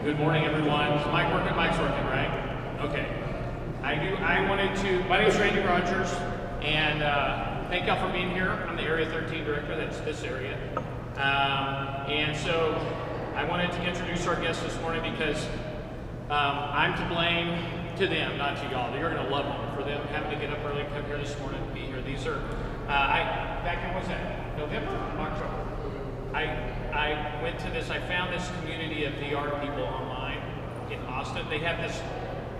Good morning, everyone. Is Mike working? Mike's working, right? Okay. My name is Randy Rogers, and thank y'all for being here. I'm the Area 13 Director, that's this area. And so I wanted to introduce our guests this morning because I'm to blame to them, not to y'all. You're going to love them for them having to get up early, come here this morning, be here. These are, back in, what's that, November? October. I went to this, I found this community of VR people online in Austin. They have this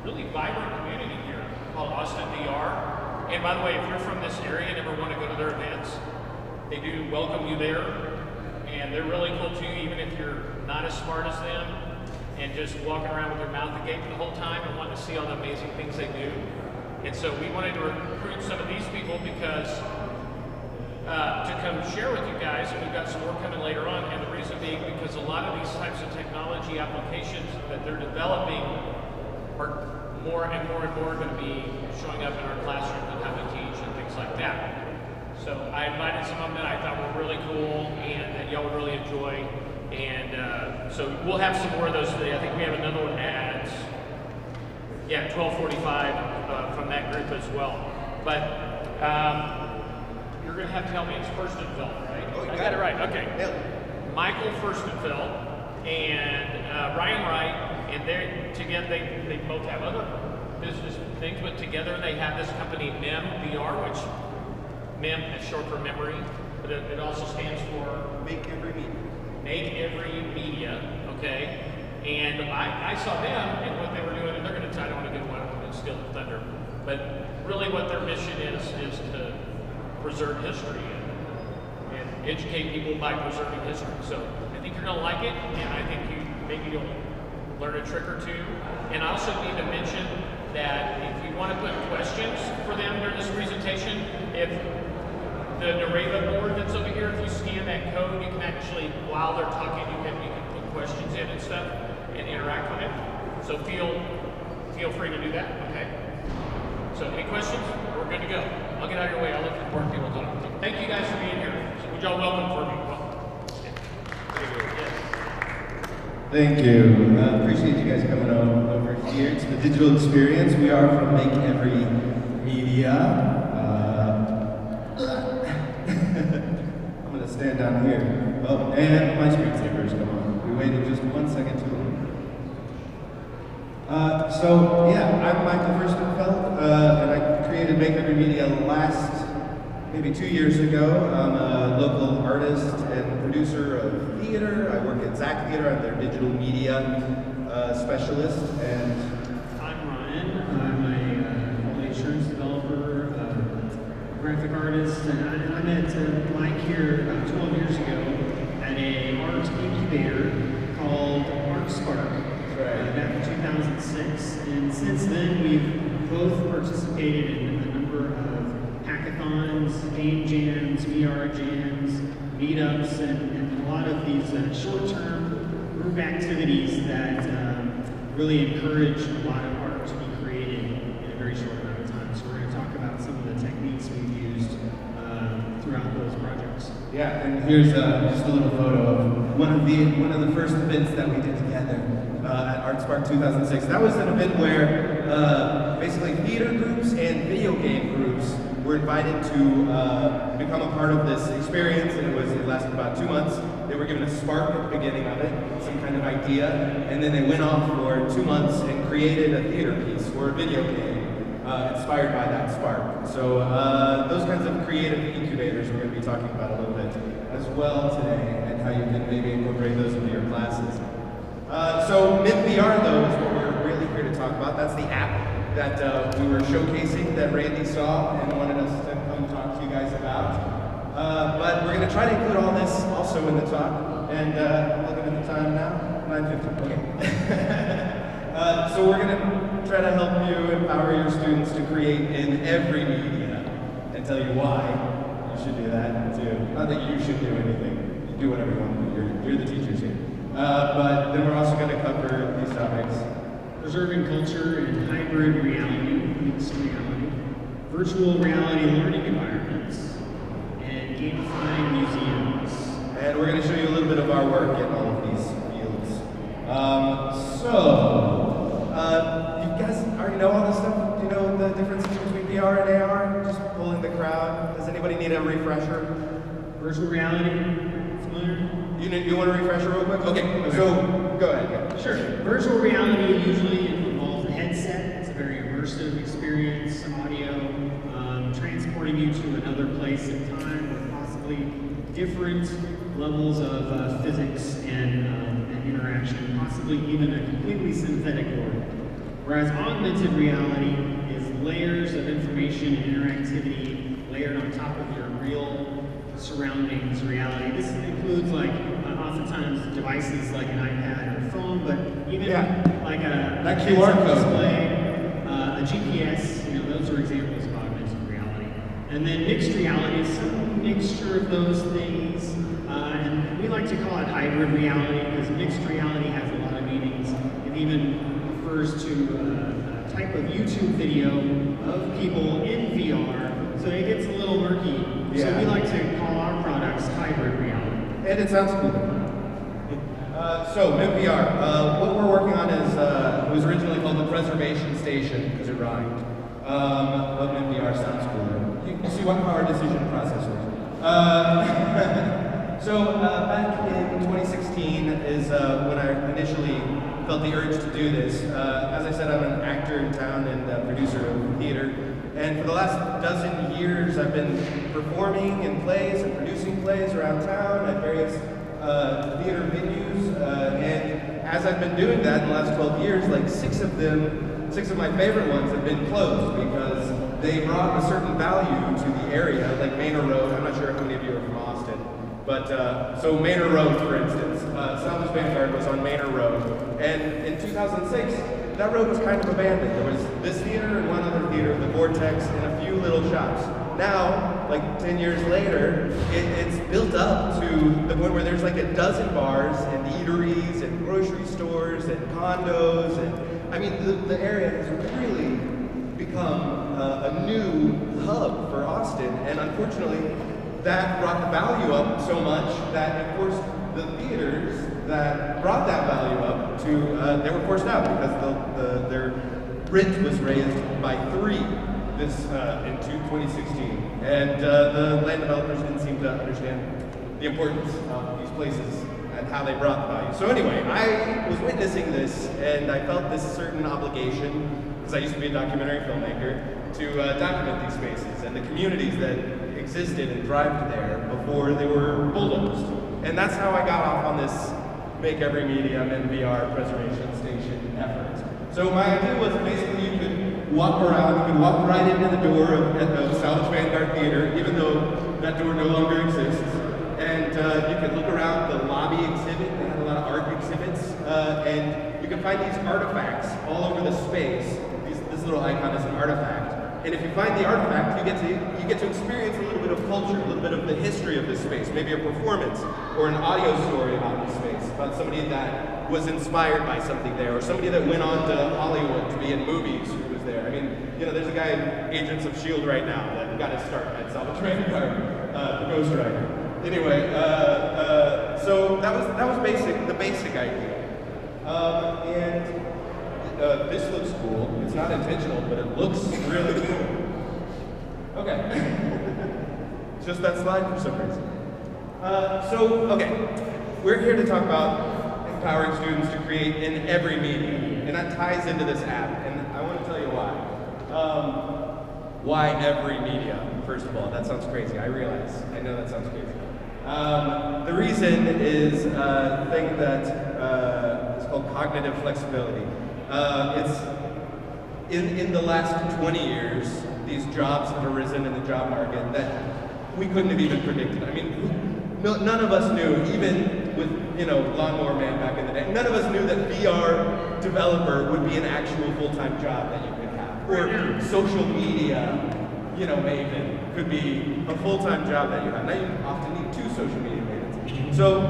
really vibrant community here called Austin VR. And by the way, if you're from this area and ever want to go to their events, they do welcome you there. And they're really cool too, even if you're not as smart as them and just walking around with your mouth agape the whole time and wanting to see all the amazing things they do. And so we wanted to recruit some of these people because to come share with you guys, and we've got some more coming later on, and the reason being because a lot of these types of technology applications that they're developing are more and more and more going to be showing up in our classrooms and how we teach and things like that. So I invited some of them that I thought were really cool and that y'all would really enjoy, and so we'll have some more of those today. I think we have another one at 12:45 from that group as well. But you're going to have to help me. It's Ferstenfeld, right? Oh, I got it right. Okay. Yeah. Michael Ferstenfeld and Ryan Wright, and they're together. They both have other business things, but together they have this company MEM VR, which MEM is short for memory, but it also stands for Make Every Media. Make Every Media. Okay. And I saw them and what they were doing, and they're going to. I don't want to get one and steal the thunder, but really what their mission is to preserve history and educate people by preserving history. So I think you're going to like it, and I think maybe you'll learn a trick or two. And I also need to mention that if you want to put questions for them during this presentation, if the Nareva board that's over here, if you scan that code, you can actually, while they're talking, you can put questions in and stuff and interact with it. So feel free to do that. Okay. So any questions? We're good to go. I'll get out of your way. I'll let the important people talk. Thank you guys for being here. So would y'all welcome for me? Thank you. Appreciate you guys coming over here to the digital experience. We are from Make Every Media. I'm going to stand down here. Oh, and my screensavers, come on. We waited just 1 second too long. So yeah, I'm Michael Ferstenfeld, and I created Make Every Media maybe 2 years ago. I'm a local artist and producer of theater. I work at Zach Theater. I'm their digital media specialist. And I'm Ryan. I'm a quality assurance developer, graphic artist, and I met Mike here about 12 years ago at an art incubator called Art Spark. Back in 2006, and since then we've both participated in a number of hackathons, game jams, VR jams, meetups, and a lot of these short-term group activities that really encourage a lot of art to be created in a very short amount of time. So we're going to talk about some of the techniques we've used throughout those projects. yeah, and here's just a little photo of one of the first events that we did together. At Art Spark 2006. That was an event where basically theater groups and video game groups were invited to become a part of this experience, and it lasted about 2 months. They were given a spark at the beginning of it, some kind of idea, and then they went off for 2 months and created a theater piece or a video game inspired by that spark. So those kinds of creative incubators we're going to be talking about a little bit as well today, and how you can maybe incorporate those into your classes. So MEM VR, though, is what we're really here to talk about. That's the app that we were showcasing that Randy saw and wanted us to come talk to you guys about. But we're going to try to include all this also in the talk. And looking at the time now, 9:50. Okay. So we're going to try to help you empower your students to create in every media and tell you why you should do that too. Not that you should do anything. You do whatever you want to do. You're the teachers here. But then we're also going to cover these topics. Preserving culture in hybrid reality, mixed reality, virtual reality learning environments, and gamifying museums. And we're going to show you a little bit of our work in all of these fields. You guys already know all this stuff? Do you know the differences between VR and AR? Just pulling the crowd. Does anybody need a refresher? Virtual reality, familiar? You want a refresher real quick? Okay, so go ahead. Sure. Virtual reality usually involves a headset. It's a very immersive experience, audio, transporting you to another place in time with possibly different levels of physics and interaction, possibly even a completely synthetic world. Whereas augmented reality is layers of information and interactivity layered on top of your real surroundings reality. This includes oftentimes devices like an iPad or a phone, but even like that QR code display, a GPS. Those are examples of augmented reality. And then mixed reality is some mixture of those things, and we like to call it hybrid reality because mixed reality has a lot of meanings. It even refers to a type of YouTube video of people in VR, so it gets a little murky. Yeah. So we like to call our products hybrid reality. And it sounds cool. So, MVR, what we're working on is, it was originally called the Preservation Station, because it rhymed. But MVR sounds cooler. You can see what our decision process was. Back in 2016 is when I initially felt the urge to do this. As I said, I'm an actor in town and a producer of theater. And for the last dozen years, I've been performing in plays and producing plays around town at various theater venues. And as I've been doing that in the last 12 years, like six of my favorite ones have been closed because they brought a certain value to the area, like Manor Road. I'm not sure how many of you are from Austin. But, so Manor Road, for instance, Salvage Vanguard was on Manor Road. And in 2006, that road was kind of abandoned. There was this theater and one other theater, the Vortex, and a few little shops. Now, like 10 years later, it's built up to the point where there's like a dozen bars and eateries and grocery stores and condos. And I mean, the area has really become a new hub for Austin. And unfortunately, that brought the value up so much that, of course, the theaters that brought that value up to, they were forced out because their rent was raised by 3 in 2016. And the land developers didn't seem to understand the importance of these places and how they brought the value. So anyway, I was witnessing this and I felt this certain obligation, because I used to be a documentary filmmaker, to document these spaces and the communities that existed and thrived there before they were bulldozed. And that's how I got off on this Make Every Medium and VR Preservation Station effort. So my idea was basically you could walk around, you could walk right into the door of Salvage Vanguard Theater, even though that door no longer exists. And you could look around the lobby exhibit, they had a lot of art exhibits, and you can find these artifacts all over the space. This little icon is an artifact. And if you find the artifact, you get to experience a little bit of culture, a little bit of the history of this space, maybe a performance or an audio story about this space, about somebody that was inspired by something there, or somebody that went on to Hollywood to be in movies who was there. I mean, there's a guy in Agents of S.H.I.E.L.D. right now that got his start at Salvage Vanguard, the Ghost Rider. Anyway, so that was the basic idea. This looks cool. It's not intentional, but it looks really cool. Okay. It's just that slide for some reason. We're here to talk about empowering students to create in every medium, and that ties into this app, and I want to tell you why. Why every medium? First of all, that sounds crazy. I realize. I know that sounds crazy. The reason is a thing that is called cognitive flexibility. It's in the last 20 years, these jobs have arisen in the job market that we couldn't have even predicted. I mean, none of us knew, even with Lawnmower Man back in the day, none of us knew that VR developer would be an actual full-time job that you could have, or social media, maven could be a full-time job that you have. Now you often need 2 social media mavens. So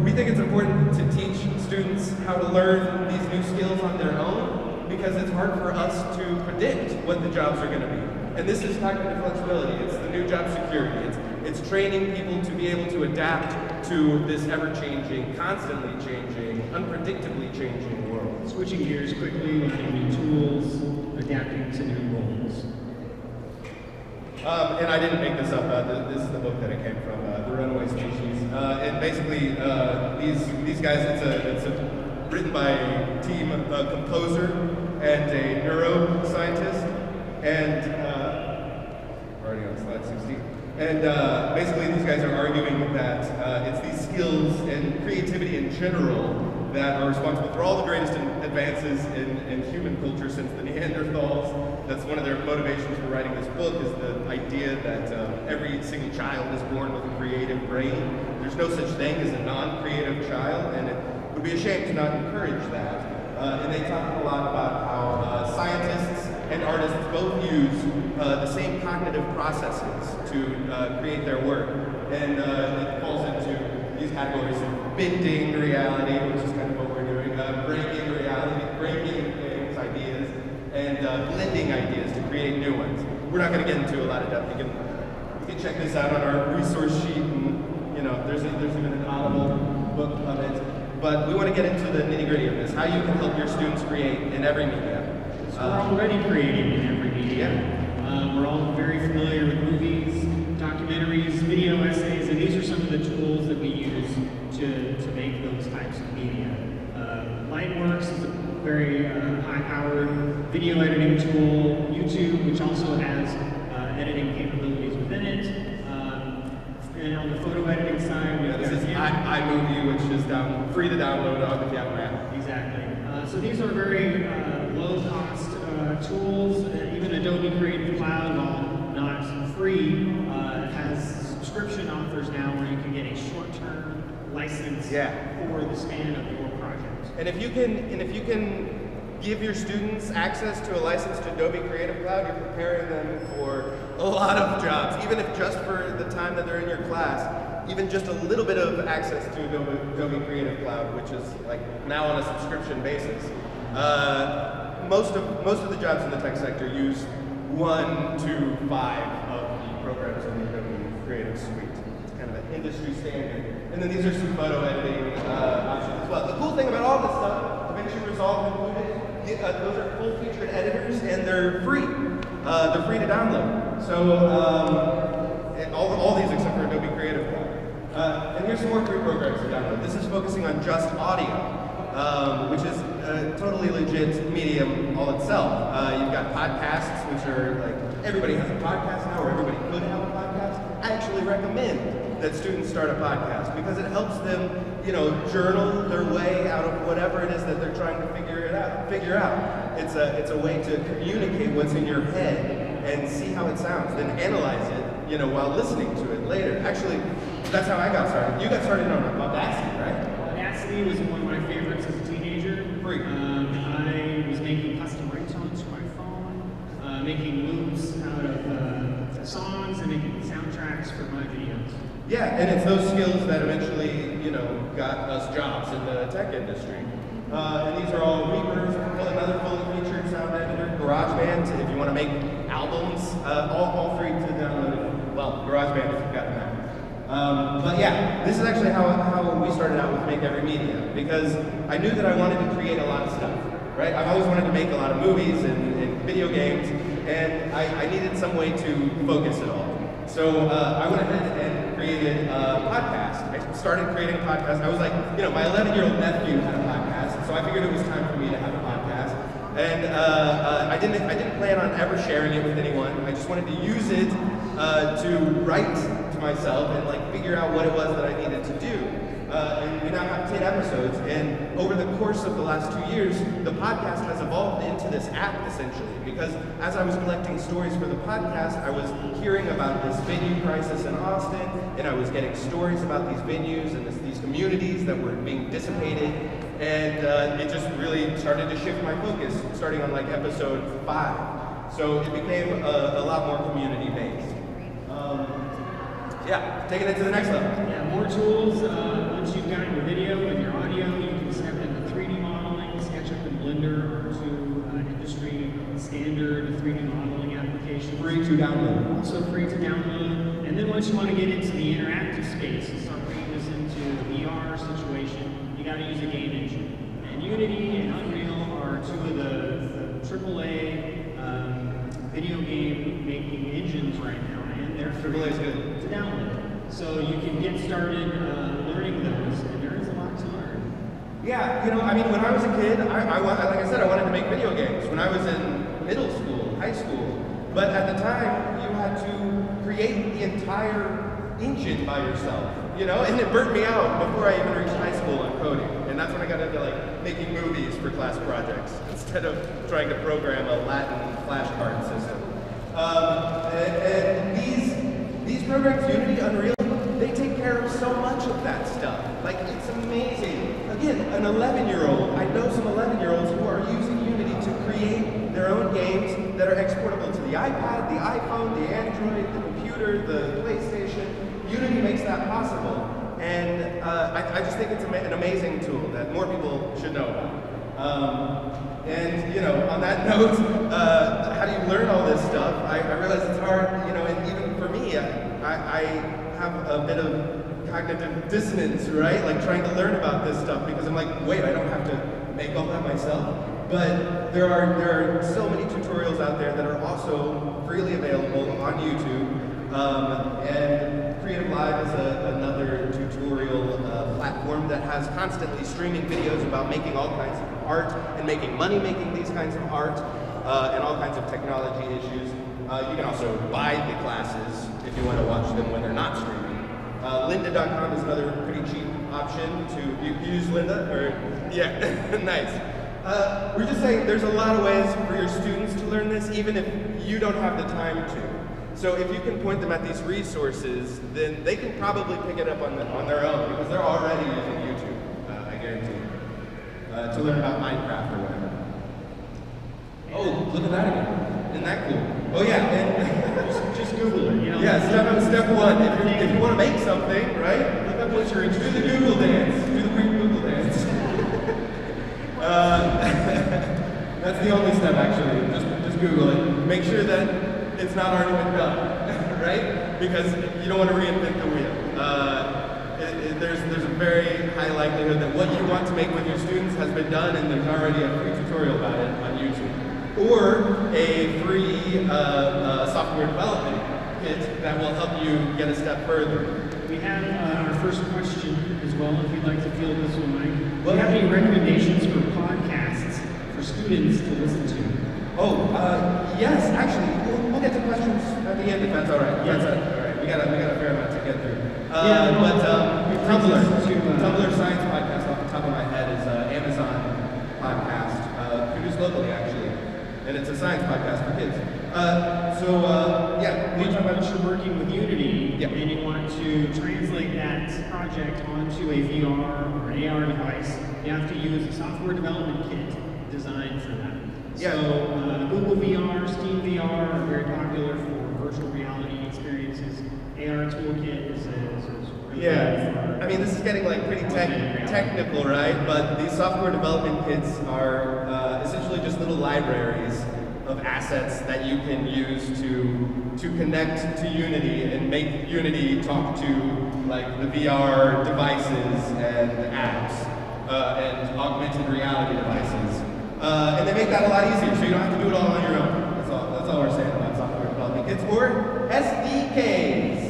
we think it's important to teach students how to learn these new skills on their own, because it's hard for us to predict what the jobs are going to be. And this is cognitive flexibility. It's the new job security. It's training people to be able to adapt to this ever-changing, constantly changing, unpredictably changing world. Switching gears quickly, learning new tools, adapting to new roles. And I didn't make this up. This is the book that it came from, The Runaway Species. And basically, these guys, it's written by a team, a composer and a neuroscientist, and already on slide 16. And basically, these guys are arguing that it's these skills and creativity in general that are responsible for all the greatest advances in human culture since the Neanderthals. That's one of their motivations for writing this book, is the idea that every single child is born with a creative brain. There's no such thing as a non-creative child, and it would be a shame to not encourage that. And they talk a lot about how scientists and artists both use the same cognitive processes to create their work. And it falls into these categories of bending reality, which is kind of what we're doing, breaking reality, breaking things, ideas, and blending ideas to create new ones. We're not going to get into a lot of depth. You can check this out on our resource sheet, and there's even an Audible book of it. But we want to get into the nitty-gritty of this, how you can help your students create in every medium. So we're already creating in every medium. We're all very familiar with movies, documentaries, video essays, and these are some of the tools that we use to make those types of media. Lightworks is a very high-powered video editing tool. YouTube, which also has editing capabilities within it. And on the photo editing side, we have this is iMovie, which is free to download if you have an app. Exactly. So these are very low-cost tools. Even Adobe Creative Cloud, while not free, has subscription offers now where you can get a short-term license for the span of your project. And if you can give your students access to a license to Adobe Creative Cloud, you're preparing them for a lot of jobs, even if just for the time that they're in your class. Even just a little bit of access to Adobe Creative Cloud, which is like now on a subscription basis. Most of the jobs in the tech sector use 1 to 5 of the programs in the Adobe Creative Suite. It's kind of an industry standard. And then these are some photo editing options as well. The cool thing about all this stuff, DaVinci Resolve included, those are full-featured editors, and they're free. They're free to download. So all these except for Adobe Creative Cloud. And here's some more free programs to download. This is focusing on just audio, which is a totally legit medium all itself. You've got podcasts, which are like, everybody has a podcast now, or everybody could have a podcast. I actually recommend that students start a podcast because it helps them, journal their way out of whatever it is that they're trying to figure out. It's a way to communicate what's in your head and see how it sounds, then analyze it, while listening to it later. Actually, that's how I got started. You got started on Audacity, right? Audacity was one of my favorites as a teenager. Free. I was making custom ringtones for my phone, making loops out of songs, and making soundtracks for my videos. Yeah, and it's those skills that eventually, got us jobs in the tech industry. And these are all Reapers, another fully featured sound editor, GarageBand, if you want to make albums, all free to download. Well, GarageBand if you've got an app. But yeah, this is actually how we started out with Make Every Media, because I knew that I wanted to create a lot of stuff, right? I've always wanted to make a lot of movies and video games, and I needed some way to focus it all. So I went ahead and created a podcast. I started creating a podcast. I was like, my 11-year-old nephew had a podcast, so I figured it was time for me to have a podcast. And I didn't plan on ever sharing it with anyone. I just wanted to use it to write to myself and figure out what it was that I needed to do. And we now have 10 episodes, and over the course of the last 2 years, the podcast has evolved into this app, essentially, because as I was collecting stories for the podcast, I was hearing about this venue crisis in Austin, and I was getting stories about these venues and these communities that were being dissipated, and it just really started to shift my focus, starting on episode 5. So it became a lot more community-based. Yeah, taking it to the next level. Yeah, more tools. Once you've got your video and your audio, you can step into 3D modeling, SketchUp and Blender, or to industry standard 3D modeling applications. Free to download. Also free to download. And then once you want to get into the interactive space and start bringing this into got to use a game engine. And Unity and Unreal are two of the AAA video game making engines right now, and they're free AAA is good to download. So you can get started learning those, and there is a lot to learn. Yeah, you know, I mean, when I was a kid, like I said, I wanted to make video games when I was in middle school, high school. But at the time, you had to create the entire engine by yourself, you know? And it burnt me out before I even reached high school on coding. And that's when I got into like making movies for class projects instead of trying to program a Latin flashcard system. And these programs, Unity, Unreal, they take care of so much of that stuff. Like, it's amazing. Again, an 11-year-old, I know some 11-year-olds who are using Unity to create their own games that are exportable to the iPad, the iPhone, the Android, the computer, the PlayStation. Unity makes that possible. And I just think it's an amazing tool that more people should know about. And, you know, on that note, how do you learn all this stuff? I realize it's hard, you know, and even for me, I have a bit of cognitive dissonance, right? Like trying to learn about this stuff because I'm like, wait, I don't have to make all that myself. But there are so many tutorials out there that are also freely available on YouTube. And Creative Live is another tutorial platform that has constantly streaming videos about making all kinds of art and making money making these kinds of art and all kinds of technology issues. You can also buy the classes if you want to watch them when they're not streaming. Lynda.com is another pretty cheap option to you use Lynda, or yeah, nice. We're just saying there's a lot of ways for your students to learn this, even if you don't have the time to. So if you can point them at these resources, then they can probably pick it up on their own because they're already using YouTube, I guarantee you, to learn about Minecraft or whatever. Oh, look at that again. Isn't that cool? Oh yeah, and just Google it. You know, yeah, step one. If you want to make something, right? Look up what you're interested in. Do the Google dance. Do the Greek Google dance. That's the only step, actually. Just Google it. Make sure that it's not already been done, right? Because you don't want to reinvent the wheel. There's a very high likelihood that what you want to make with your students has been done, and there's already a free tutorial about it on YouTube. Or a free software development kit that will help you get a step further. We have our first question as well, if you'd like to field this one, Mike. Do you have any recommendations for podcasts for students to listen to? Oh, yes, actually, we'll get to questions at the end if that's all right. Yeah. That's all right. We got a fair amount to get through. Tumblr Science Podcast off the top of my head is Amazon podcast, produced locally actually, and it's a science podcast for kids. Once you're working with Unity and you want to translate that project onto a VR or an AR device, you have to use a software development kit designed for that. Yeah. So Google VR, Steam VR are very popular for virtual reality experiences. AR Toolkit is really good for, I mean, this is getting like pretty technical, right? But these software development kits are essentially just little libraries of assets that you can use to connect to Unity and make Unity talk to like the VR devices and apps and augmented reality devices. And they make that a lot easier, so you don't have to do it all on your own. That's all we're saying about software development kits or SDKs.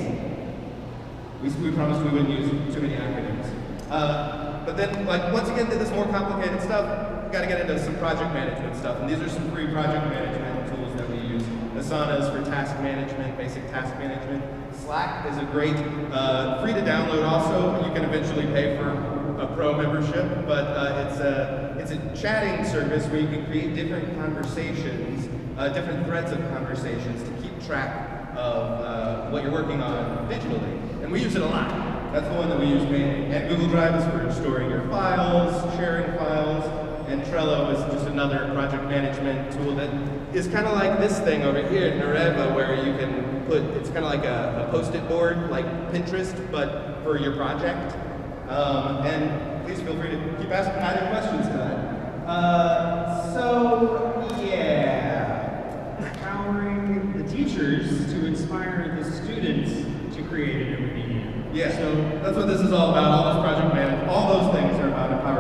We promised we wouldn't use too many acronyms. But then, like, once you get into this more complicated stuff, we got to get into some project management stuff. And these are some free project management tools that we use. Asana is for task management, basic task management. Slack is a great, free to download also. You can eventually pay for a pro membership, but it's a chatting service where you can create different conversations, different threads of conversations to keep track of what you're working on digitally. And we use it a lot. That's the one that we use mainly. And Google Drive is for storing your files, sharing files, and Trello is just another project management tool that is kind of like this thing over here, Nareva, where you can put, it's kind of like a post-it board, like Pinterest, but for your project. And please feel free to keep adding questions to that. Empowering the teachers to inspire the students to create a new medium. Yeah, so that's what this is all about. All this project management, all those things are about empowering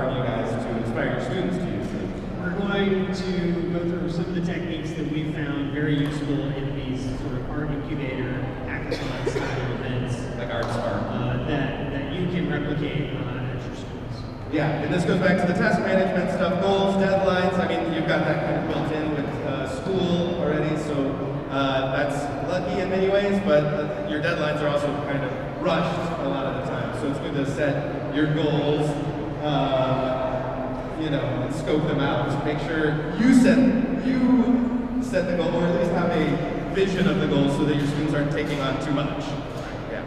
Yeah, and this goes back to the task management stuff, goals, deadlines. I mean, you've got that kind of built in with school already, so that's lucky in many ways, but your deadlines are also kind of rushed a lot of the time. So it's good to set your goals, and scope them out. Just make sure you set the goal, or at least have a vision of the goal so that your students aren't taking on too much. Yeah.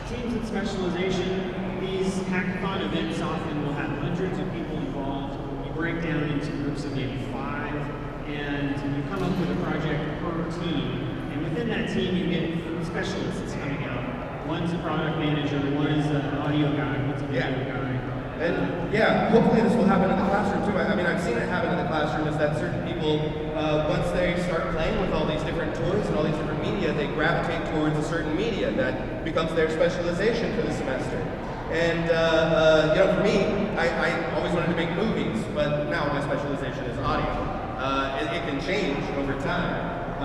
Teams and specialization. These hackathon events often will have hundreds of people involved. You break down into groups of maybe 5, and you come up with a project per team. And within that team, you get specialists coming out. One's a product manager, one is an audio guy, one's a video guy. And yeah, hopefully this will happen in the classroom too. I mean, I've seen it happen in the classroom is that certain people, once they start playing with all these different toys and all these different media, they gravitate towards a certain media that becomes their specialization for the semester. And for me, I always wanted to make movies, but now my specialization is audio. It can change over time,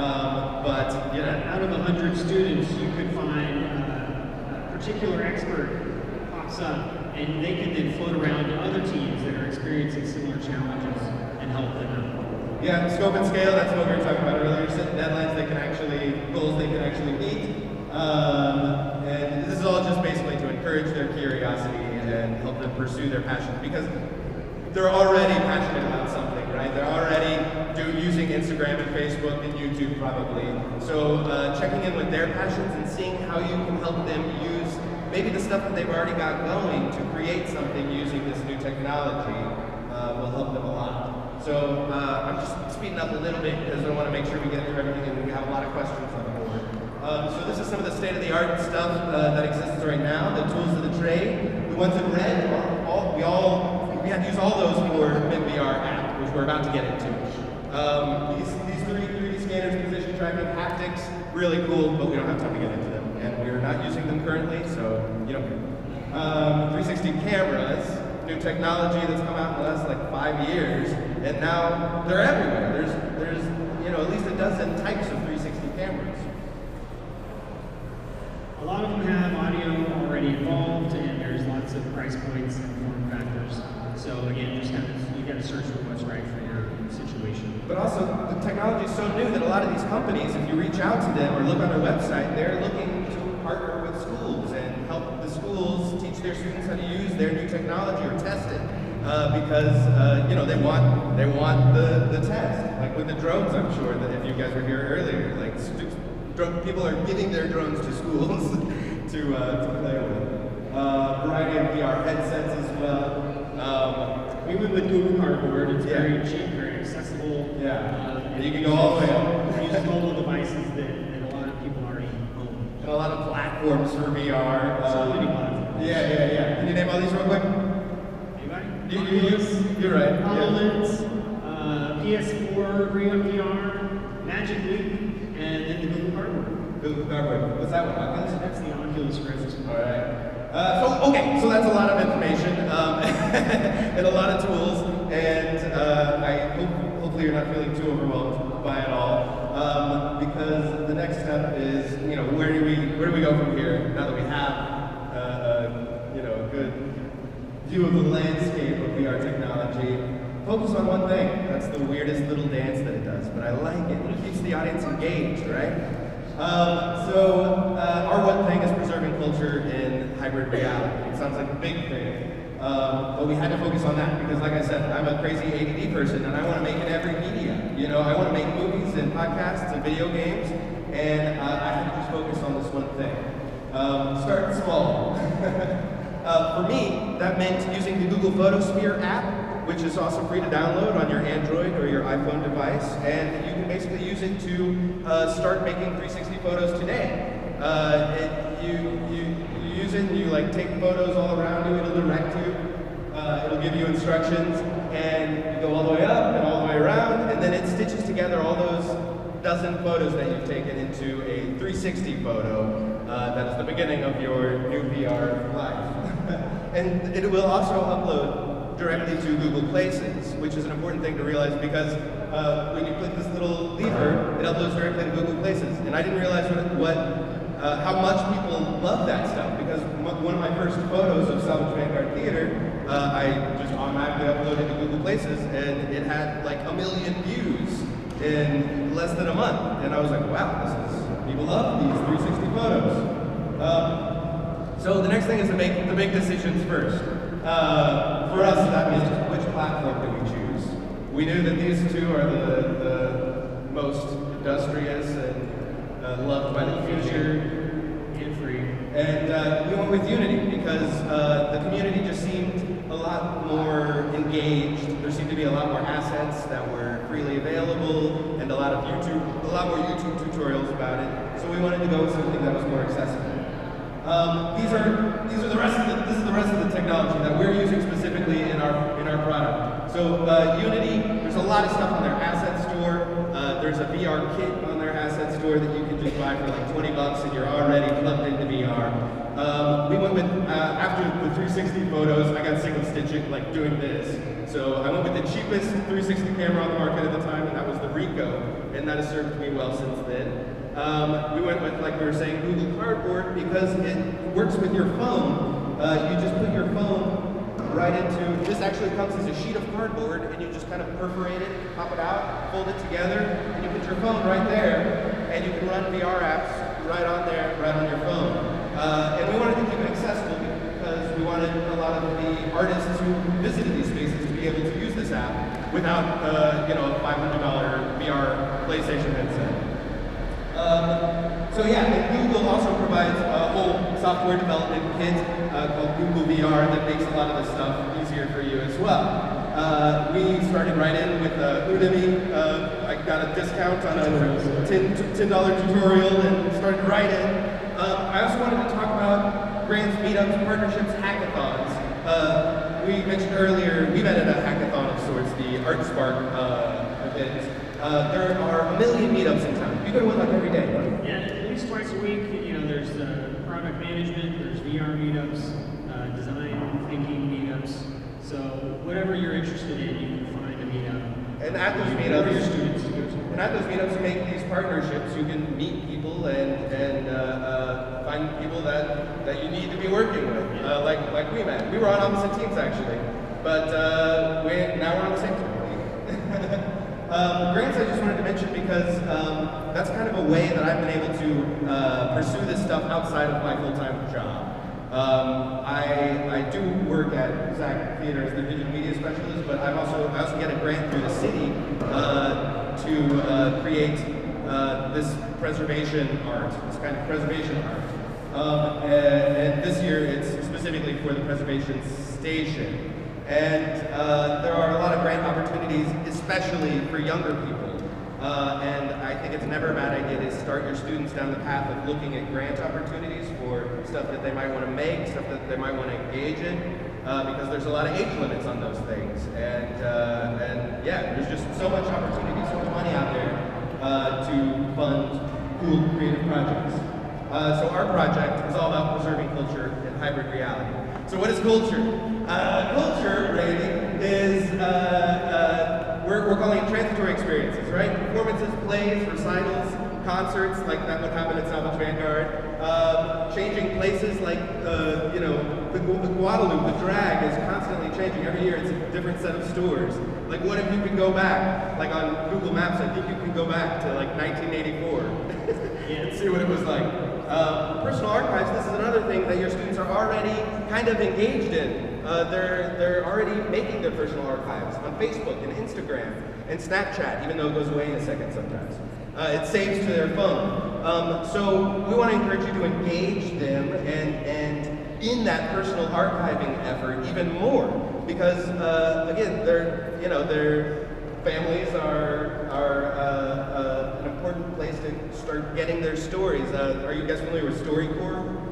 but out of 100 students, you could find a particular expert pops up, and they can then float around to other teams that are experiencing similar challenges and help them out. Yeah, scope and scale, that's what we were talking about earlier. Setting deadlines goals they can actually meet. And this is all just basically to encourage their curiosity and help them pursue their passions, because they're already passionate about something, right? They're already using Instagram and Facebook and YouTube probably. So checking in with their passions and seeing how you can help them use maybe the stuff that they've already got going to create something using this new technology will help them a lot. So I'm just speeding up a little bit because I want to make sure we get through everything and we have a lot of questions on the board. So this is some of the state-of-the-art stuff that exists right now, the tools of the trade. The ones in red, we had to use all those for MidVR app, which we're about to get into. These 3D scanners, position tracking, haptics, really cool, but we don't have time to get into them. And we're not using them currently, so you don't care. 360 cameras, new technology that's come out in the last 5 years, and now they're everywhere. There's at least a dozen types of 360 cameras. A lot of them have audio already involved, and there's lots of price points and form factors. So again, you got to search for what's right for your situation. But also, the technology is so new that a lot of these companies, if you reach out to them or look on their website, they're looking to partner with schools and help the schools teach their students how to use their new technology or test it. Because they want the test. Like with the drones, I'm sure that if you guys were here earlier, people are giving their drones to schools to play with. Variety of VR headsets as well. We went with Google Cardboard. It's very cheap, very accessible. Yeah. You can go all the way up. It uses mobile devices that a lot of people already own. And a lot of platforms for VR. So many platforms. Yeah. Can you name all these real quick? Anybody? You're right. HoloLens, PS4, VR, Magic Leap, and then the Google Cardboard. Google Cardboard. What's that one? Oculus? That's the Oculus Rift. All right. So that's a lot of information and a lot of tools, and hopefully you're not feeling too overwhelmed by it all, because the next step is, where do we go from here now that we have a good view of the landscape of VR technology? Focus on one thing. That's the weirdest little dance that it does, but I like it. It keeps the audience engaged, right? Our one thing is preserving culture in hybrid reality. It sounds like a big thing, but we had to focus on that because, like I said, I'm a crazy ADD person, and I want to make it every media. I want to make movies and podcasts and video games, and I had to just focus on this one thing. Start small. For me, that meant using the Google Photosphere app, which is also free to download on your Android or your iPhone device, and you can basically use it to start making 360 photos today. You use it and you take photos all around you, it'll direct you, it'll give you instructions, and you go all the way up and all the way around, and then it stitches together all those dozen photos that you've taken into a 360 photo that is the beginning of your new VR life. And it will also upload directly to Google Places, which is an important thing to realize because when you click this little lever, it uploads directly to Google Places. And I didn't realize what how much people love that stuff. Because one of my first photos of Salvage Vanguard Theater, I just automatically uploaded to Google Places, and it had like 1 million views in less than a month. And I was like, wow, people love these 360 photos. So the next thing is to make decisions first. For us, that means which platform do we choose? We knew that these two are the most industrious and loved by the future. And free. And we went with Unity because the community just seemed a lot more engaged. There seemed to be a lot more assets that were freely available, and a lot more YouTube tutorials about it. So we wanted to go with something that was more accessible. This is the rest of the technology that we're using specifically in our product. So Unity, there's a lot of stuff on their asset store. There's a VR kit on their asset store that you can just buy for like $20 and you're already plugged into VR. We went with, after the 360 photos, I got sick of stitching, like doing this. So I went with the cheapest 360 camera on the market at the time, and that was the Ricoh, and that has served me well since then. We went with, like we were saying, Google Cardboard because it works with your phone. You just put your phone right into, this actually comes as a sheet of cardboard, and you just kind of perforate it, pop it out, fold it together, and you put your phone right there, and you can run VR apps right on there, right on your phone. And we wanted to keep it accessible because we wanted a lot of the artists who visited these spaces to be able to use this app without, a $500 VR PlayStation headset. So yeah, and Google also provides a whole software development kit called Google VR that makes a lot of this stuff easier for you as well. We started right in with Udemy. I got a discount on a $10 tutorial and started right in. I also wanted to talk about grants, meetups, partnerships, hackathons. We mentioned earlier, we met at a hackathon of sorts, the ArtSpark event. There are 1 million meetups in town. You go to one like every day, right? Yeah, at least twice a week. There's product management, there's VR meetups, design thinking meetups. So whatever you're interested in, you can find a meetup. And at those meetups, your students to go to. And at those meetups, you make these partnerships. You can meet people and find people that you need to be working with, like we met. We were on opposite teams actually, but now we're on the same team. Grants I just wanted to mention because that's kind of a way that I've been able to pursue this stuff outside of my full-time job. I do work at Zach Theater as the digital media specialist, but I also get a grant through the city to create this preservation art, this kind of preservation art. And this year it's specifically for the preservation station. And there are a lot of grant opportunities, especially for younger people. And I think it's never a bad idea to start your students down the path of looking at grant opportunities for stuff that they might want to make, stuff that they might want to engage in, because there's a lot of age limits on those things. And yeah, there's just so much opportunity, so much money out there to fund cool creative projects. So our project is all about preserving culture in hybrid reality. So what is culture? Culture rating is, we're calling it transitory experiences, right? Performances, plays, recitals, concerts, like that would happen at Salvage Vanguard. Changing places like, the Guadalupe, the drag is constantly changing. Every year it's a different set of stores. Like what if you could go back, like on Google Maps, I think you can go back to like 1984 and see what it was like. Personal archives, this is another thing that your students are already kind of engaged in. They're already making their personal archives on Facebook and Instagram and Snapchat, even though it goes away in a second sometimes. It saves to their phone. So we want to encourage you to engage them and in that personal archiving effort even more, because again, their families are an important place to start getting their stories. Are you guys familiar with StoryCorps?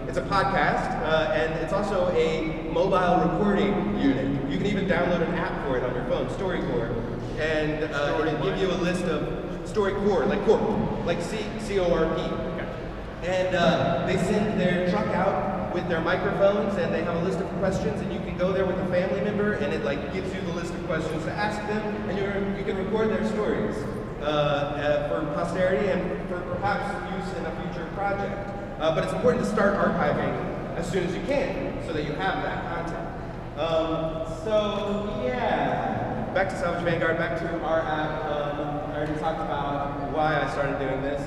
It's a podcast, and it's also a mobile recording unit. You can even download an app for it on your phone, StoryCorps, and it'll give you a list of StoryCorps, like C-O-R-P. And they send their truck out with their microphones, and they have a list of questions, and you can go there with a family member, and it like gives you the list of questions to ask them, and you can record their stories. for posterity and for perhaps use in a future project. But it's important to start archiving as soon as you can so that you have that content. So yeah, back to Salvage Vanguard, back to our app. I already talked about why I started doing this,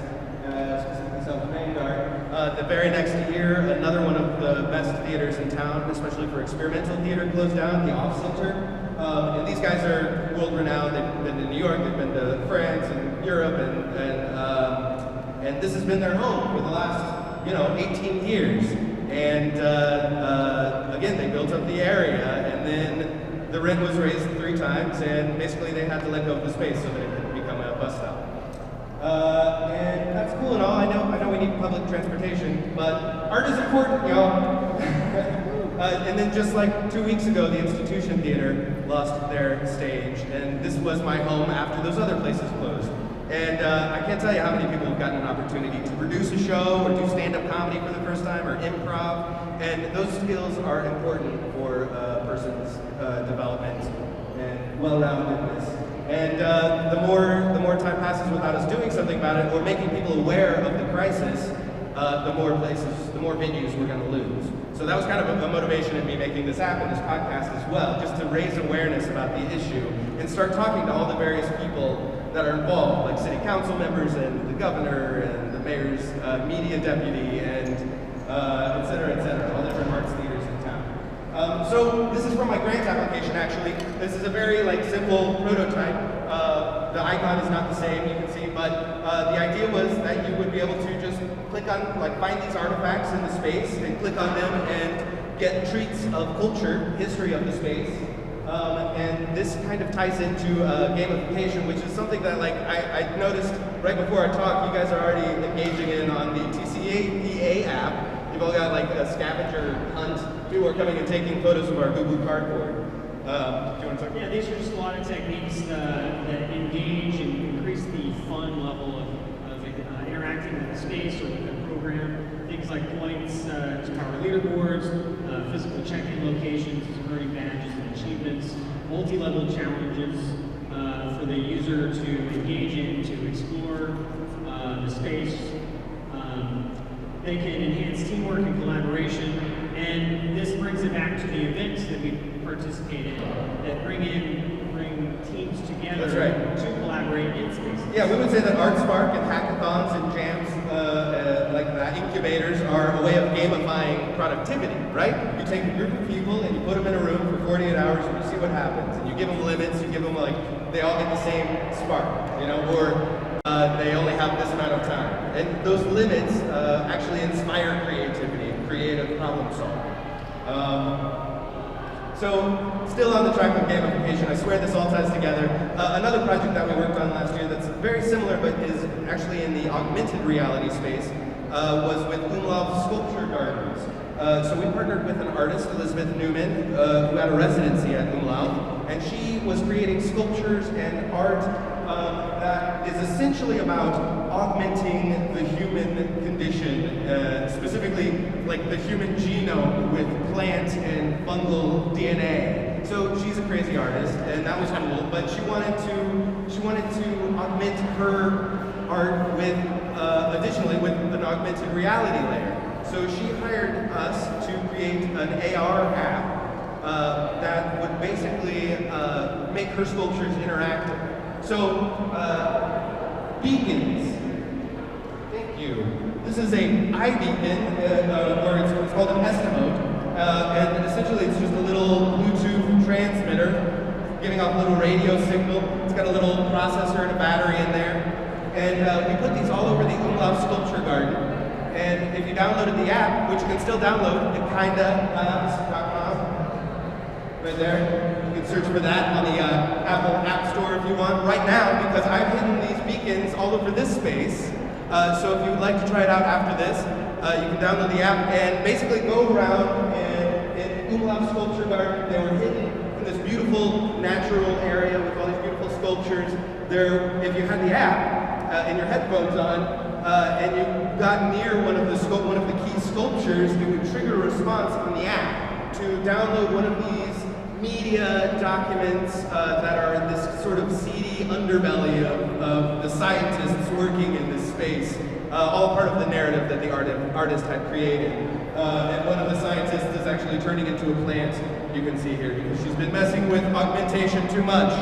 specifically Salvage Vanguard. The very next year, another one of the best theaters in town, especially for experimental theater, closed down, the Off Center. And these guys are world-renowned. They've been to New York, they've been to France and Europe, and this has been their home for the last, 18 years. And again, they built up the area, and then the rent was raised 3 times, and basically they had to let go of the space so that it could become a bus stop. And that's cool and all. I know we need public transportation, but art is important, y'all. And then just like 2 weeks ago, the Institution Theater lost their stage, and this was my home after those other places closed. And I can't tell you how many people have gotten an opportunity to produce a show or do stand-up comedy for the first time or improv, and those skills are important for a person's development and well-roundedness. And the more time passes without us doing something about it or making people aware of the crisis, the more venues we're going to lose. So that was kind of a motivation in me making this app and this podcast as well, just to raise awareness about the issue and start talking to all the various people that are involved, like city council members and the governor and the mayor's media deputy and et cetera, all different arts theaters in town. So this is from my grant application, actually. This is a very simple prototype. The icon is not the same, you can see, but the idea was that you would be able to just click on, find these artifacts in the space and click on them and get treats of culture, history of the space. And this kind of ties into gamification, which is something that I noticed right before our talk, you guys are already engaging in on the TCEA app. You've all got a scavenger hunt. People are coming and taking photos of our Google Cardboard. Do you want to talk about Yeah, these are just a lot of techniques that engage and increase the fun level of interacting with the space or with the program. Things like points to power leaderboards, physical check-in locations, earning badges and achievements, multi-level challenges for the user to engage in, to explore the space. They can enhance teamwork and collaboration, and this brings it back to the events that we participate in that bring teams together. That's right. To collaborate in spaces. Yeah, we would say that ArtSpark and hackathons and jams like that, incubators, are a way of gamifying productivity, right? You take a group of people and you put them in a room for 48 hours and you see what happens. And you give them limits, you give them they all get the same spark, or they only have this amount of time. And those limits actually inspire creativity and creative problem solving. So, still on the track of gamification, I swear this all ties together. Another project that we worked on last year that's very similar but is actually in the augmented reality space was with Umlauf Sculpture Gardens. So we partnered with an artist, Elizabeth Newman, who had a residency at Umlauf, and she was creating sculptures and art that is essentially about augmenting the human condition, specifically the human genome with plant and fungal DNA. So she's a crazy artist, and that was cool. But she wanted to augment her art with additionally with an augmented reality layer. So she hired us to create an AR app that would basically make her sculptures interactive. So, beacons. Thank you. This is a iBeacon, or it's called an Estimote, and essentially it's just a little Bluetooth transmitter giving off a little radio signal. It's got a little processor and a battery in there, and we put these all over the Umlauf Sculpture Garden. And if you downloaded the app, which you can still download, it kindalabs.com. Right there. You can search for that on the Apple App Store if you want. Right now, because I've hidden these beacons all over this space, so if you would like to try it out after this, you can download the app and basically go around in Umlauf Sculpture Garden. They were hidden in this beautiful natural area with all these beautiful sculptures. If you had the app and your headphones on, and you got near one of the key sculptures, it would trigger a response on the app to download one of these media documents that are this sort of seedy underbelly of the scientists working in this space, all part of the narrative that the artist had created. And one of the scientists is actually turning into a plant, you can see here, because she's been messing with augmentation too much.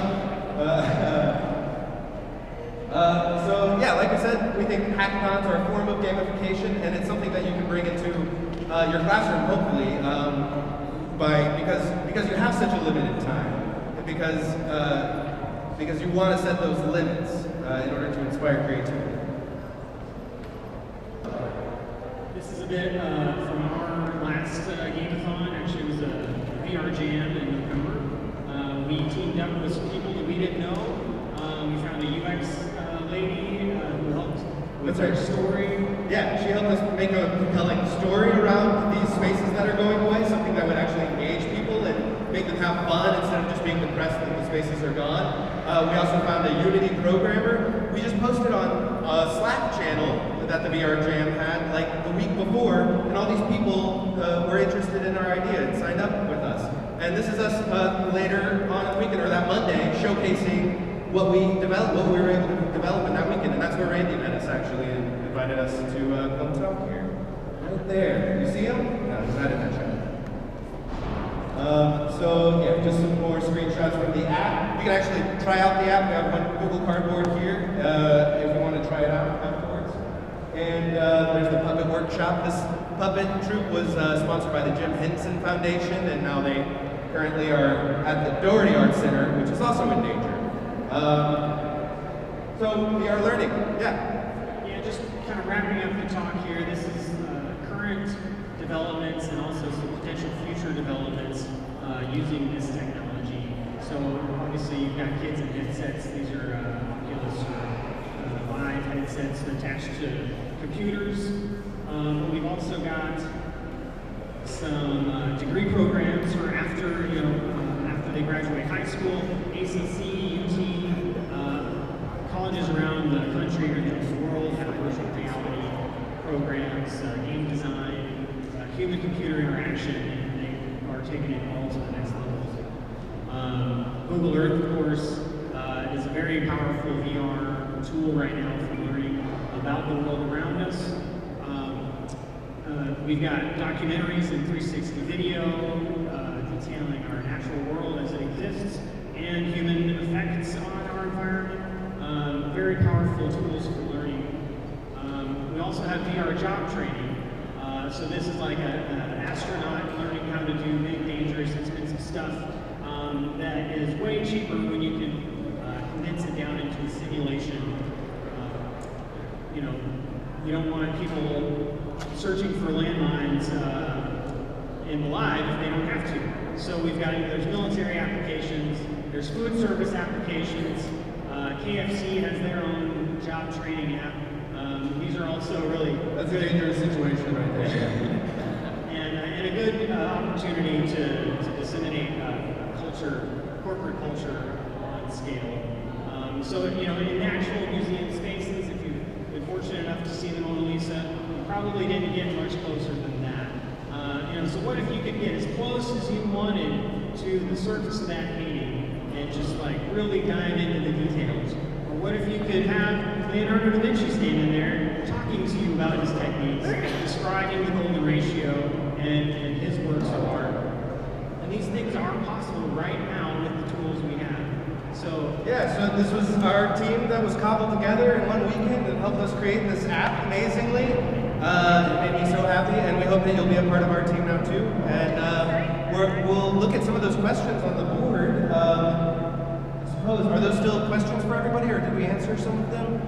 So yeah, like I said, we think hackathons are a form of gamification, and it's something that you can bring into your classroom, hopefully, because you have such a limited time, and because you want to set those limits in order to inspire creativity. This is a bit from our last Gameathon. Actually, it was a VR Jam in November. We teamed up with some people that we didn't know. We found a UX lady who helped with our story. Yeah, she helped us make a compelling story around these spaces that are going away, something that would actually engage people and make them have fun instead of just being depressed that the spaces are gone. We also found a Unity programmer. We just posted on a Slack channel that the VR Jam had like the week before, and all these people were interested in our idea and signed up with us. And this is us later on in the weekend, or that Monday, showcasing what we developed, what we were able to develop in that weekend, and that's where Randy met us actually and invited us to come talk here. Right there. You see him? No, he's not in that shot. So yeah, just some more screenshots from the app. You can actually try out the app. We have one Google Cardboard here if you want to try it out afterwards. And there's the puppet workshop. This puppet troupe was sponsored by the Jim Henson Foundation, and now they currently are at the Doherty Art Center, which is also in danger. So we are learning, yeah. Yeah, just kind of wrapping up the talk here. This is current developments and also some potential future developments using this technology. So obviously you've got kids in headsets. These are Oculus or Vive headsets attached to computers. We've also got some degree programs for after after they graduate high school, ACC, UT, colleges around the country or the world have virtual reality programs, game design, human-computer interaction, and they are taking it all to the next level. Google Earth, of course, is a very powerful VR tool right now for learning about the world around us. We've got documentaries and 360 video detailing our natural world as it exists and human effects on our environment. Very powerful tools for learning. We also have VR job training. So this is like an astronaut learning how to do big, dangerous, expensive stuff that is way cheaper when you can condense it down into a simulation. You don't want people searching for landmines in the live if they don't have to. So there's military applications, there's food service applications, KFC has their own job training app. These are also really... That's a dangerous situation right there. and a good opportunity to disseminate corporate culture on scale. So in actual museum spaces, if you've been fortunate enough to see the Mona Lisa, you probably didn't get much closer than that. So what if you could get as close as you wanted to the surface of that painting and just like really dive into the details? Or what if you could have Leonardo da Vinci standing there talking to you about his techniques, describing the golden ratio and his works of art? And these things are possible right now with the tools we have. So this was our team that was cobbled together in one weekend and helped us create this app amazingly. It made me so happy, and we hope that you'll be a part of our team now too. And we'll look at some of those questions on the board. I suppose, are those still questions for everybody, or did we answer some of them?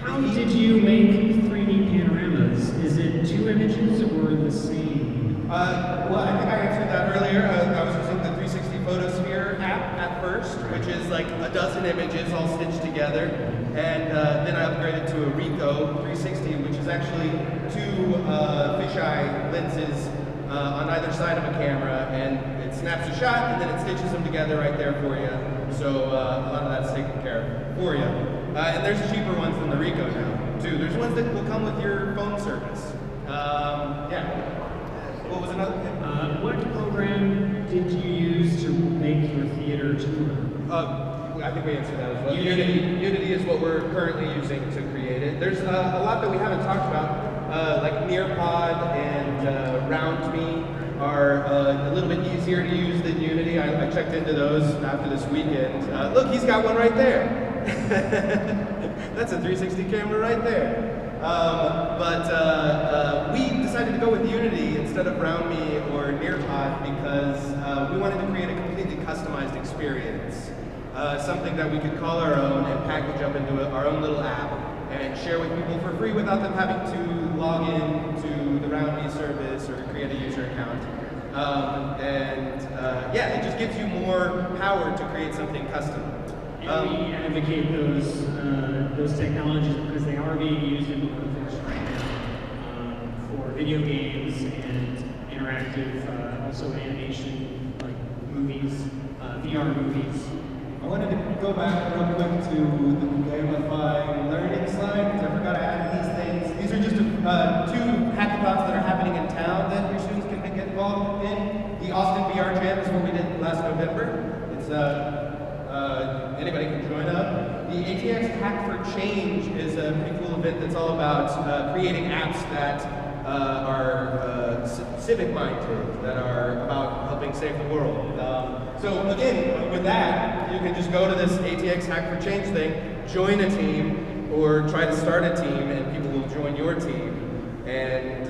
How did you make 3D panoramas? Is it 2 images or the same? Well, I think I answered that earlier. I was using the 360 Photosphere app at first, which is like a dozen images all stitched together. And then I upgraded to a Ricoh 360, which is actually 2 fisheye lenses on either side of a camera, and it snaps a shot, and then it stitches them together right there for you. So a lot of that's taken care of for you. And there's cheaper ones than the Ricoh now, too. There's ones that will come with your phone service. What was another thing? What program did you use to make make your theater tour? I think we answered that as well. Unity is what we're currently using to create it. There's a lot that we haven't talked about, like Nearpod and RoundMe are a little bit easier to use than Unity. I checked into those after this weekend. Look, he's got one right there. That's a 360 camera right there. We decided to go with Unity instead of RoundMe or Nearpod because we wanted to create a completely customized experience. Something that we could call our own and package up into our own little app and share with people for free without them having to log in to the RoundMe service or create a user account. Yeah, it just gives you more power to create something custom. And we advocate those technologies because they are being used in the workforce right now for video games and interactive, also animation, like movies, VR movies. I wanted to go back real quick to the Gamify learning slide because I forgot to add these things. These are just two hackathons that are happening in town that your students can get involved in. The Austin VR Jam is what we did last November. It's anybody can join up. The ATX Hack for Change is a pretty cool event that's all about creating apps that are civic-minded, that are about helping save the world. So again, with that, you can just go to this ATX Hack for Change thing, join a team, or try to start a team, and people will join your team. And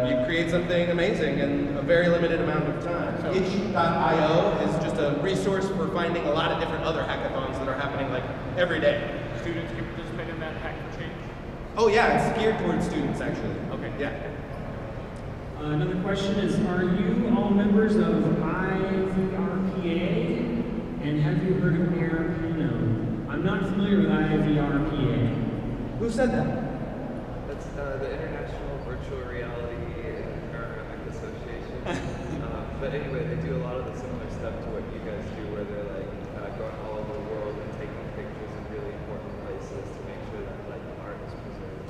you create something amazing in a very limited amount of time. Itch.io is just a resource for finding a lot of different other hackathons that are happening like every day. Students can participate in that Hack for Change? Oh yeah, it's geared towards students actually. Okay. Yeah. Another question is, are you all members of IVRPA? And have you heard of AirPino? I'm not familiar with IVRPA. Who said that? That's the International Virtual Reality and Panoramic Association. But anyway, they do a lot of the similar stuff to what you guys do, where they're like going all over the world and taking pictures in really important places to make sure that like art is preserved.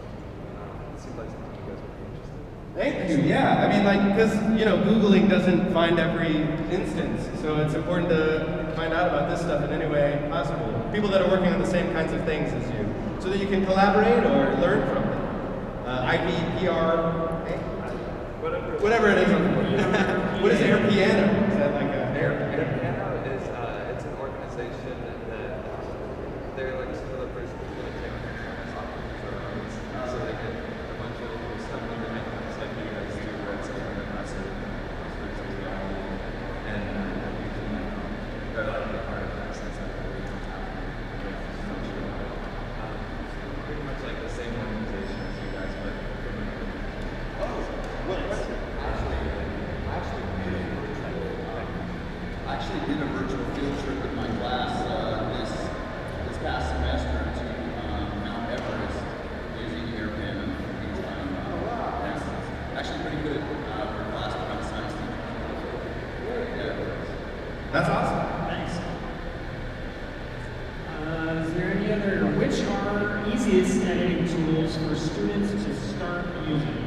It seems like something you guys would be interested in. Thank you. Yeah, I mean, like, because Googling doesn't find every instance, so it's important to find out about this stuff in any way possible. People that are working on the same kinds of things as you, so that you can collaborate or learn from them. IVPR, whatever it is on the board. What is Air Piano? Is that like a Air Piano is it's an organization that they're like some of the first people to take software programs, so they get a bunch of cool stuff that they make just like you guys do, where it's like an immersive virtual reality, and using they're like the artifacts and stuff that we don't have pretty much like the same organization as you guys, but I actually did a virtual field trip with my class this past semester to Mount Everest using AirPan and things like that. Yeah, actually pretty good for a class without a science teacher. Yeah. That's awesome. Thanks. Is there any other, which are easiest editing tools for students to start using?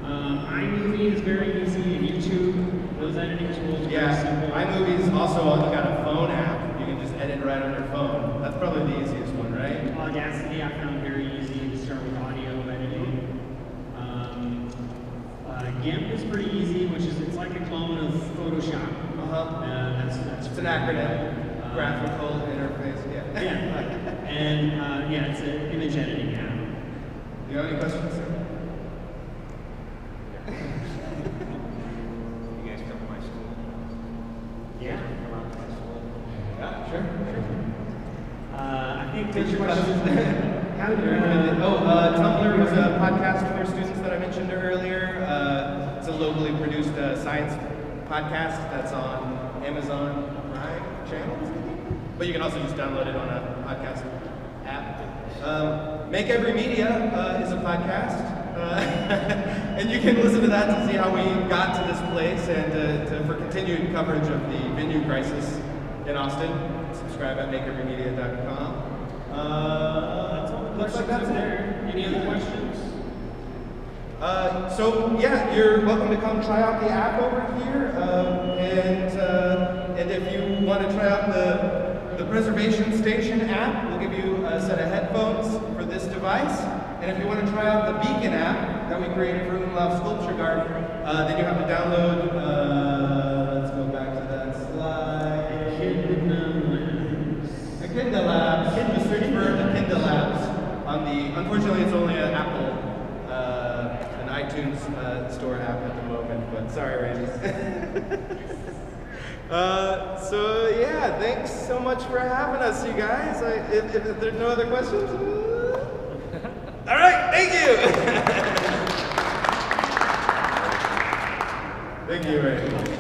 iMovie is very easy, and YouTube, those editing tools are very simple. iMovie's also got a phone app. You can just edit right on your phone. That's probably the easiest one, right? Audacity I found very easy to start with audio editing. GIMP is pretty easy, it's like a clone of Photoshop. That's It's an acronym. Graphical interface. Yeah. Yeah. And it's an image editing app. Do you have any questions, sir? you guys come to my school. Yeah. Come out to my school. Yeah, sure. I think Teach there's your questions. questions. Tumblr was a podcast for students that I mentioned earlier. It's a locally produced science podcast that's on Amazon Prime channels, but you can also just download it on a podcast app. Make Every Media is a podcast, and you can listen to that to see how we got to this place and for continued coverage of the venue crisis in Austin. Subscribe at makeeverymedia.com. That's all the questions that's there. Any other questions? You're welcome to come try out the app over here, and if you want want to try out the Preservation Station app, we'll give you a set of headphones for this device. And if you want to try out the Beacon app that we created for Umlauf Sculpture Garden, then you have to download, let's go back to that slide. Echidna Labs. Just search for Echidna Labs. Unfortunately, it's only an Apple, an iTunes store app at the moment, but sorry, Randy. So yeah, thanks so much for having us, you guys. If there's no other questions, all right, thank you. Thank you, Randy.